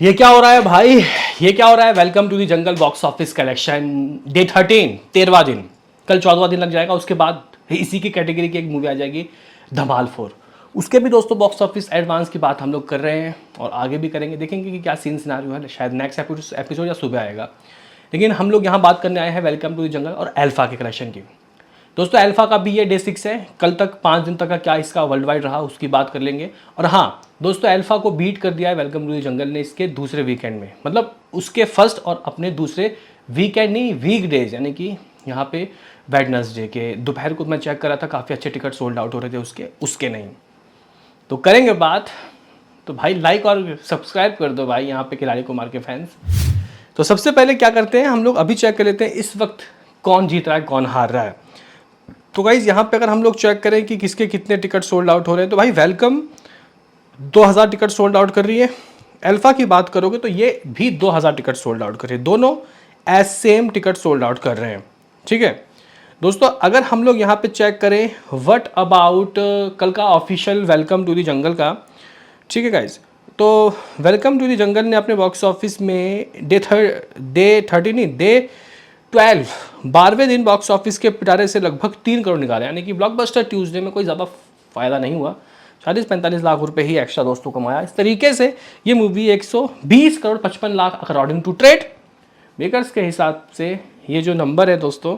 ये क्या हो रहा है भाई, ये क्या हो रहा है। Welcome to the jungle box office collection day 13, 13वां दिन। कल 14वां दिन लग जाएगा। उसके बाद इसी की कैटेगरी की एक मूवी आ जाएगी धमाल 4। उसके भी दोस्तों बॉक्स ऑफिस एडवांस की बात हम लोग कर रहे हैं और आगे भी करेंगे। देखेंगे कि क्या सीन सिनारियो है। शायद नेक्स्ट एपिसोड या सुबह आएगा। लेकिन हम लोग यहाँ बात करने आए हैं वेलकम टू दी जंगल और अल्फा के कलेक्शन की। दोस्तों अल्फा का भी ये डे 6 है। कल तक 5 दिन तक का क्या इसका वर्ल्ड वाइड रहा उसकी बात कर लेंगे। और हाँ दोस्तों, अल्फा को बीट कर दिया है वेलकम टू द जंगल ने इसके दूसरे वीकेंड में। मतलब उसके फर्स्ट और अपने दूसरे वीकेंड नहीं, वीक डेज, यानी कि यहाँ पे वेडनेसडे के दोपहर को मैं चेक कर रहा था, काफ़ी अच्छे टिकट सोल्ड आउट हो रहे थे उसके नहीं। तो करेंगे बात। तो भाई लाइक और सब्सक्राइब कर दो भाई यहाँ पे खिलाड़ी कुमार के फैंस। तो सबसे पहले क्या करते हैं हम लोग, अभी चेक कर लेते हैं इस वक्त कौन जीत रहा है कौन हार रहा है। तो गाइज यहाँ पे अगर हम लोग चेक करें कि किसके कितने टिकट सोल्ड आउट हो रहे हैं, तो भाई वेलकम 2000 टिकट सोल्ड आउट कर रही है। अल्फा की बात करोगे तो ये भी 2000 टिकट सोल्ड आउट कर रही है। दोनों age same ticket sold out कर रहे हैं। ठीक है दोस्तों, अगर हम लोग यहाँ पे चेक करें व्हाट अबाउट कल का official welcome to the jungle का। ठीक है गाइज, तो वेलकम टू द जंगल ने अपने बॉक्स ऑफिस में डे 13 नहीं, डे 12 12वें दिन बॉक्स ऑफिस के पिटारे से लगभग 3 करोड़ निकाले। यानी कि ब्लॉकबस्टर ट्यूसडे में कोई ज़्यादा फ़ायदा नहीं हुआ। 40-45 लाख रुपए ही एक्स्ट्रा दोस्तों कमाया। इस तरीके से ये movie 120 crore 55 lakh according to trade makers के हिसाब से ये जो नंबर है दोस्तों,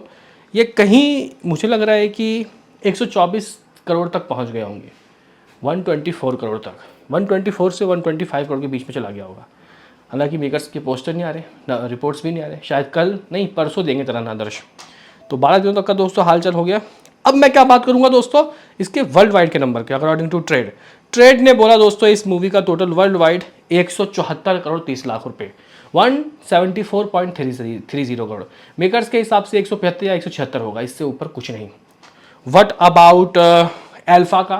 ये कहीं मुझे लग रहा है कि 124 करोड़ तक पहुंच गए होंगे। 124 करोड़ तक, 124 से 125 करोड़ के बीच में चला गया होगा। हालांकि मेकर्स के पोस्टर नहीं आ रहे, रिपोर्ट्स भी नहीं आ रहे। शायद कल नहीं परसों देंगे तरह आदर्श। तो 12 दिनों तक का दोस्तों हालचाल हो गया। अब मैं क्या बात करूंगा दोस्तों इसके वर्ल्ड वाइड के नंबर के अकॉर्डिंग टू ट्रेड। ट्रेड ने बोला दोस्तों इस मूवी का total world wide 174 crore 30 lakh रुपए, 174.30 करोड़। मेकर्स के हिसाब से 175 या 176 होगा, इससे ऊपर कुछ नहीं। व्हाट अबाउट अल्फा का।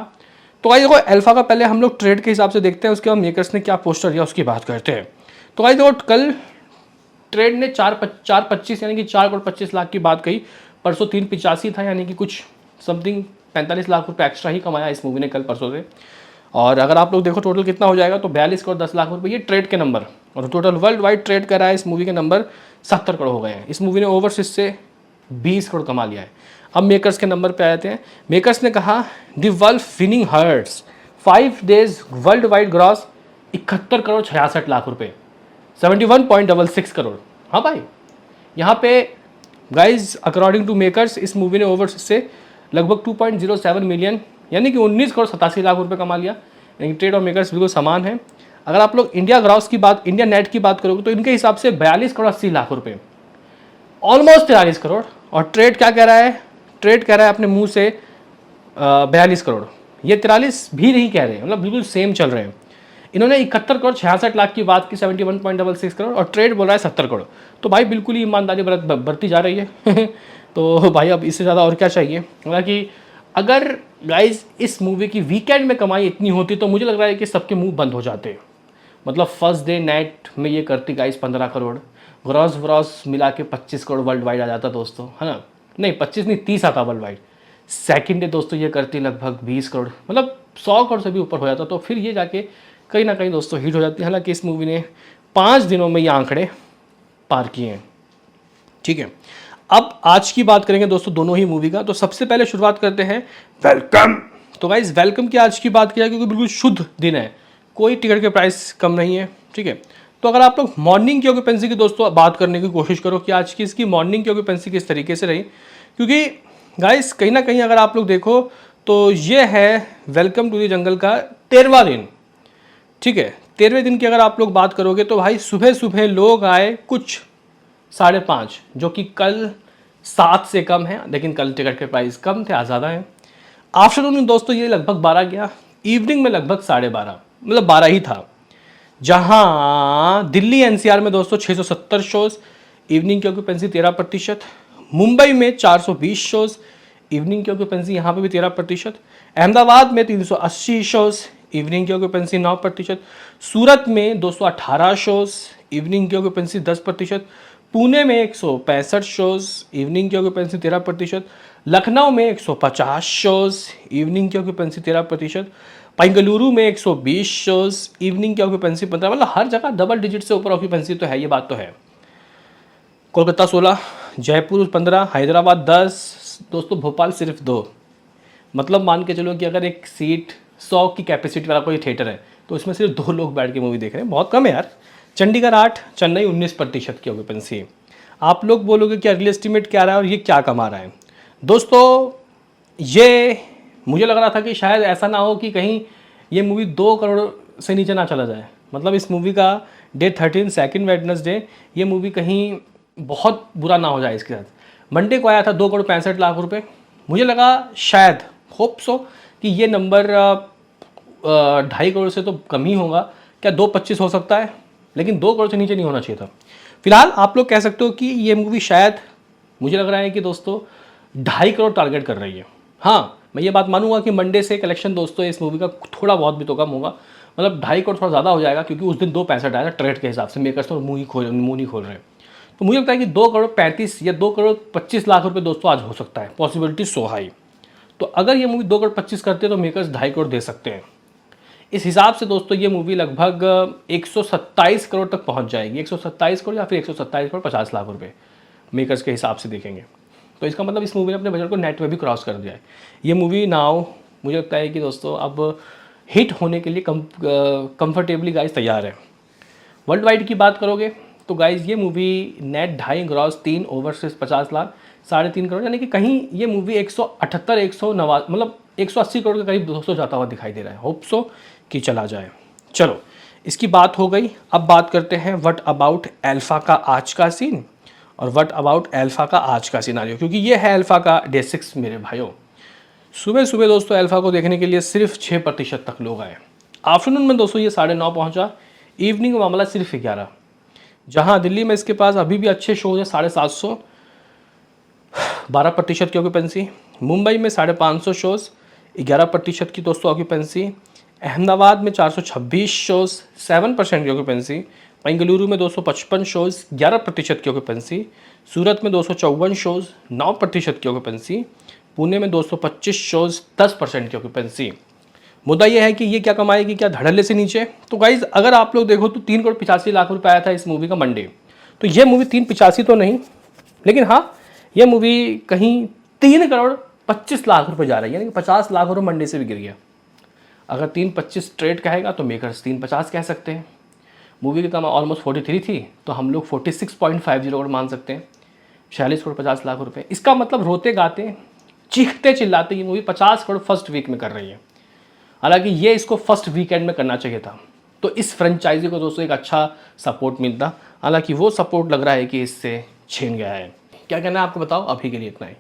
तो भाई देखो अल्फा का पहले हम लोग ट्रेड के हिसाब से देखते हैं, उसके बाद मेकर्स ने क्या पोस्टर दिया उसकी बात करते हैं। तो भाई देखो कल ट्रेड ने 4.25 यानी कि 4 करोड़ 25 लाख की बात कही। परसों 3.85 था, यानी कि कुछ समथिंग 45 लाख रुपए एक्स्ट्रा ही कमाया इस मूवी ने कल परसों से। और अगर आप लोग देखो टोटल कितना हो जाएगा तो 42 करोड़ 10 लाख रुपए ये ट्रेड के नंबर। और टोटल वर्ल्ड वाइड ट्रेड करा है इस मूवी के नंबर 70 करोड़ हो गए हैं। इस मूवी ने ओवरसीज से 20 करोड़ कमा लिया है। अब मेकर्स के नंबर पे आते हैं। मेकर्स ने कहा the wolf winning hearts 5 days world wide gross 71 crore 66 lakh रुपए, 71.66 करोड़। हाँ भाई, यहाँ पे गाइज अकॉर्डिंग टू मेकर्स इस मूवी ने ओवरसीज से लगभग 2.07 मिलियन यानी कि 19 करोड़ 87 लाख रुपए कमा लिया। यानी ट्रेड और मेकर्स बिल्कुल समान है। अगर आप लोग इंडिया ग्रॉस की बात, इंडिया नेट की बात करोगे तो इनके हिसाब से 42 करोड़ 80 लाख रुपए, ऑलमोस्ट 43 करोड़। और ट्रेड क्या कह रहा है, ट्रेड कह रहा है अपने मुंह से 42 करोड़। ये 43 भी नहीं कह रहे हैं, मतलब बिल्कुल सेम चल रहे हैं। इन्होंने 71 करोड़ 66 लाख की बात की, 71.66 करोड़, और ट्रेड बोल रहा है 70 करोड़। तो भाई बिल्कुल ही ईमानदारी बढ़ती जा रही है। तो भाई अब इससे ज़्यादा और क्या चाहिए। हालांकि अगर गाइज इस मूवी की वीकेंड में कमाई इतनी होती तो मुझे लग रहा है कि सबके मुंह बंद हो जाते। मतलब फर्स्ट डे नेट में ये करती गाइज 15 करोड़, ग्रॉस व्रॉस मिला के 25 करोड़ वर्ल्ड वाइड आ जाता दोस्तों, है ना। नहीं 25 नहीं 30 आता वर्ल्ड वाइड। सेकेंड डे दोस्तों ये करती लगभग 20 करोड़, मतलब 100 करोड़ से भी ऊपर हो जाता। तो फिर ये जाके कहीं ना कहीं दोस्तों हिट हो जाती है। हालांकि इस मूवी ने 5 दिनों में ये आंकड़े पार किए हैं। ठीक है, अब आज की बात करेंगे दोस्तों दोनों ही मूवी का। तो सबसे पहले शुरुआत करते हैं वेलकम। तो गाइज वेलकम की आज की बात किया क्योंकि बिल्कुल शुद्ध दिन है, कोई टिकट के प्राइस कम नहीं है। ठीक है, तो अगर आप लोग मॉर्निंग की ऑक्यूपेंसी की दोस्तों बात करने की कोशिश करो कि आज की इसकी मॉर्निंग की ऑक्यूपेंसी किस तरीके से रही, क्योंकि गाइज कहीं ना कहीं अगर आप लोग देखो तो ये है वेलकम टू द जंगल का 13वां दिन। ठीक है, 13वें दिन की अगर आप लोग बात करोगे तो भाई सुबह सुबह लोग आए कुछ 5:30, जो कि कल 7 से कम है। लेकिन कल टिकट के प्राइस कम थे, आज ज़्यादा है। आफ्टरनून में दोस्तों ये लगभग 12 गया, इवनिंग में लगभग 12:30, मतलब 12 ही था। जहां दिल्ली एनसीआर में दोस्तों 670 शोज, इवनिंग की ऑक्यूपेंसी 13%। मुंबई में 420 शोज, इवनिंग की ऑक्यूपेंसी यहाँ पे भी 13%। अहमदाबाद में 380 शोज, इवनिंग की ऑक्यूपेंसी 9%। सूरत में 218 शोज, इवनिंग की ऑक्यूपेंसी 10%। पुणे में 165 शोज, इवनिंग की ऑक्यूपेंसी 13%। लखनऊ में 150 शोज, इवनिंग की ऑक्यूपेंसी 13%। बेंगलुरु में 120 शोज, इवनिंग की ऑक्यूपेंसी 15, मतलब हर जगह डबल डिजिट से ऊपर ऑक्यूपेंसी तो है, ये बात तो है। कोलकाता 16, जयपुर 15, हैदराबाद 10, दोस्तों भोपाल सिर्फ 2। मतलब मान के चलो कि अगर एक सीट 100 की कैपेसिटी वाला कोई थिएटर है तो उसमें सिर्फ 2 लोग बैठ के मूवी देख रहे हैं, बहुत कम है यार। चंडीगढ़ 8, चेन्नई 19% की ऑक्यूपेंसी है। आप लोग बोलोगे कि अर्ली एस्टिमेट क्या रहा है और ये क्या कमा रहा है। दोस्तों ये मुझे लग रहा था कि शायद ऐसा ना हो कि कहीं ये मूवी 2 करोड़ से नीचे ना चला जाए। मतलब इस मूवी का डे 13 सेकेंड वेडनेसडे, ये मूवी कहीं बहुत बुरा ना हो जाए इसके साथ। मंडे को आया था 2 करोड़ 65 लाख रुपए। मुझे लगा शायद होप सो कि ये नंबर 2.5 करोड़ से तो कम ही होगा, क्या 2.25 हो सकता है, लेकिन 2 करोड़ से नीचे नहीं होना चाहिए था। फिलहाल आप लोग कह सकते हो कि ये मूवी शायद, मुझे लग रहा है कि दोस्तों 2.5 करोड़ टारगेट कर रही है। हाँ, मैं ये बात मानूंगा कि मंडे से कलेक्शन दोस्तों इस मूवी का थोड़ा बहुत भी तो कम होगा, मतलब 2.5 करोड़ थोड़ा ज़्यादा हो जाएगा, क्योंकि उस दिन 2.65 आया था ट्रेड के हिसाब से, मेकर्स तो मुँह नहीं खोल रहे हैं। तो मुझे लगता है कि 2 करोड़ 35 या 2 करोड़ 25 लाख रुपए दोस्तों आज हो सकता है, पॉसिबिलिटी सो हाई। तो अगर ये मूवी 2 करोड़ 25 करते हैं तो मेकर्स 2.5 करोड़ दे सकते हैं। इस हिसाब से दोस्तों ये मूवी लगभग 127 करोड़ तक पहुंच जाएगी, 127 करोड़ या फिर 127 करोड़ 50 लाख रुपए मेकर्स के हिसाब से देखेंगे। तो इसका मतलब इस मूवी ने अपने बजट को नेट में भी क्रॉस कर दिया है। ये मूवी नाउ मुझे लगता है कि दोस्तों अब हिट होने के लिए कंफर्टेबली गाइस तैयार है। वर्ल्ड वाइड की बात करोगे तो गाइज ये movie net 2.5 gross 3 overseas 50 lakh 3.5 crore, यानी कि कहीं ये मूवी 178 190 मतलब 180 करोड़ के करीब दोस्तों जाता हुआ दिखाई दे रहा है। होप सो कि चला जाए। चलो इसकी बात हो गई, अब बात करते हैं व्हाट अबाउट अल्फा का आज का सीन और व्हाट अबाउट अल्फा का आज का सिनारियो, क्योंकि ये है अल्फा का डे 6 मेरे भाइयों। सुबह सुबह दोस्तों अल्फा को देखने के लिए सिर्फ 6% तक लोग आए। आफ्टरनून में दोस्तों ये 9:30 पहुंचा। इवनिंग में मामला सिर्फ 11। जहां दिल्ली में इसके पास अभी भी अच्छे शोज है 750, 12% की ऑक्यूपेंसी। मुंबई में 550 शोज, 11% की दोस्तों ऑक्यूपेंसी। अहमदाबाद में 426 शोज, 7% की ऑक्यूपेंसी। बेंगलुरु में 255 शोज, 11% की ऑक्यूपेंसी। सूरत में 254 शोज, 9% की ऑक्यूपेंसी। पुणे में 225 शोज, 10% की ऑक्यूपेंसी। मुद्दा यह है कि ये क्या कमाएगी, क्या धड़ल्ले से नीचे। तो गाइज अगर आप लोग देखो तो 3 करोड़ 85 लाख रुपए आया था इस मूवी का मंडे। तो ये मूवी 385 तो नहीं, लेकिन हाँ ये मूवी कहीं 3 करोड़ 25 लाख रुपए जा रही है, यानी कि 50 लाख रुपए मंडे से भी गिर गया। अगर 325 ट्रेड कहेगा तो मेकर्स 350 कह सकते हैं। मूवी की कमाई ऑलमोस्ट 43 थी, तो हम लोग 46.50 करोड़ मान सकते हैं, 46 करोड़ 50 लाख रुपए। इसका मतलब रोते गाते चीखते चिल्लाते ये मूवी 50 करोड़ फर्स्ट वीक में कर रही है। हालांकि ये इसको फर्स्ट वीकेंड में करना चाहिए था, तो इस फ्रेंचाइजी को दोस्तों एक अच्छा सपोर्ट मिलता। हालांकि वो सपोर्ट लग रहा है कि इससे छीन गया है। क्या कहना है आपको बताओ, अभी के लिए इतना ही।